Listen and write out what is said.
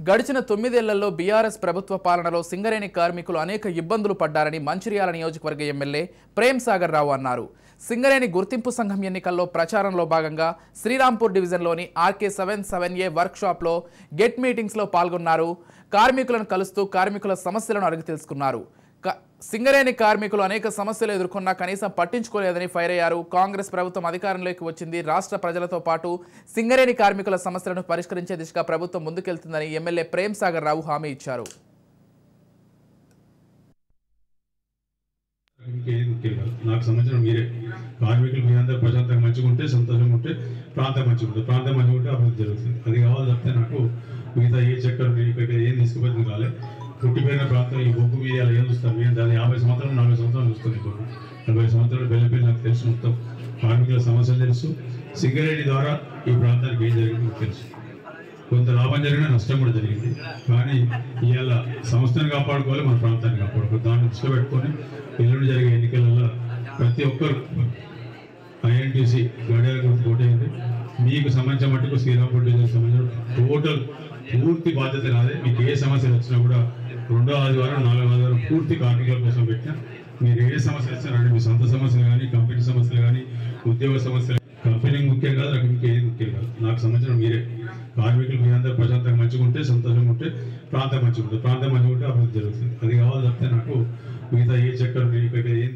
గడిచిన 9 ఏళ్లలో బీఆర్ఎస్ ప్రభుత్వ పాలనలో సింగరేణి కార్మికులు అనేక ఇబ్బందులు పడ్డారని మంచిర్యాల నియోజకవర్గ ఎమ్మెల్యే ప్రేమ్ సాగర్ రావు అన్నారు. సింగరేణి గుర్తింపు సంఘం ఎన్నికల్లో ప్రచారంలో భాగంగా శ్రీరాంపూర్ డివిజన్లోని RK77A వర్క్షాప్లో గెట్ మీటింగ్స్లో పాల్గొన్నారు. కార్మికులను కలుస్తూ కార్మికుల సమస్యలను అడిగి తెలుసుకున్నారు. సింగరేణి కార్మికులు అనేక సమస్యలు ఎదుర్కొన్నా కనీసం పట్టించుకోలేదని ఫైర్ అయ్యారు. కాంగ్రెస్ ప్రభుత్వం అధికారంలోకి వచ్చింది. రాష్ట్ర ప్రజలతో పాటు సింగరేణి కార్మికుల సమస్యలను పరిష్కరించే దిశగా ప్రభుత్వం ముందుకెళ్తుందని ఎమ్మెల్యే ప్రేమ్ సాగర్ రావు హామీ ఇచ్చారు. నాకు సంబంధించిన మీరే కార్మికులు మీరందరూ ప్రశాంతంగా మంచిగా ఉంటే, సంతోషంగా ఉంటే ప్రాంతం మంచిగా ఉంటుంది. ప్రాంతం మంచిగా ఉంటే అభివృద్ధి జరుగుతుంది. అది కావాలి తప్పితే నాకు మిగతా ఏ చక్కర్ ఏం తీసుకుపోతుంది కాలే. పుట్టిపోయిన ప్రాంతం ఈ బొగ్గు మీద అలా ఏం చూస్తాను. మేము దాన్ని 50 సంవత్సరాలు 40 సంవత్సరాలు చూస్తాను. ఇప్పుడు 40 సంవత్సరాలు బెల్లపల్లి నాకు తెలుసు. మొత్తం కార్మికుల సమస్యలు తెలుసు. సింగరేణి ద్వారా ఈ ప్రాంతానికి ఏం జరిగింది నాకు తెలుసు. కొంత లాభం జరిగినా నష్టం కూడా జరిగింది. కానీ ఇవాళ సంస్థను కాపాడుకోవాలి, మన ప్రాంతాన్ని కాపాడుకోవాలి. దాన్ని దృష్టిలో పెట్టుకొని ఎల్లుండి జరిగే ఎన్నికలలో ప్రతి ఒక్కరు INTC గడియాల గురించి ఓటేయండి. మీకు సంబంధించిన మట్టుకు శ్రీరాంపూర్ డివిజన్కి సంబంధించిన టోటల్ పూర్తి బాధ్యత నాదే. మీకు ఏ సమస్యలు వచ్చినా కూడా 2వ ఆదివారం 4వ ఆదివారం పూర్తి కార్మికుల కోసం పెట్టినా మీరు ఏ సమస్యలు వచ్చినారంటే మీ సొంత సమస్యలు కానీ, కంపెనీ సమస్యలు కానీ, ఉద్యోగ సమస్యలు, కంపెనీ ముఖ్యం కాదు, నాకు మీకు ఏది ముఖ్యం కాదు. నాకు సంబంధించిన మీరే కార్మికులు మీరందరూ ప్రశాంతంగా మంచిగా ఉంటే, సంతోషంగా ఉంటే ప్రాంతం మంచిగా ఉంటుంది. ప్రాంతం మంచిగా ఉంటే అభివృద్ధి జరుగుతుంది. అది కావాలి తప్పితే నాకు మిగతా ఏ చక్కర్ ఏం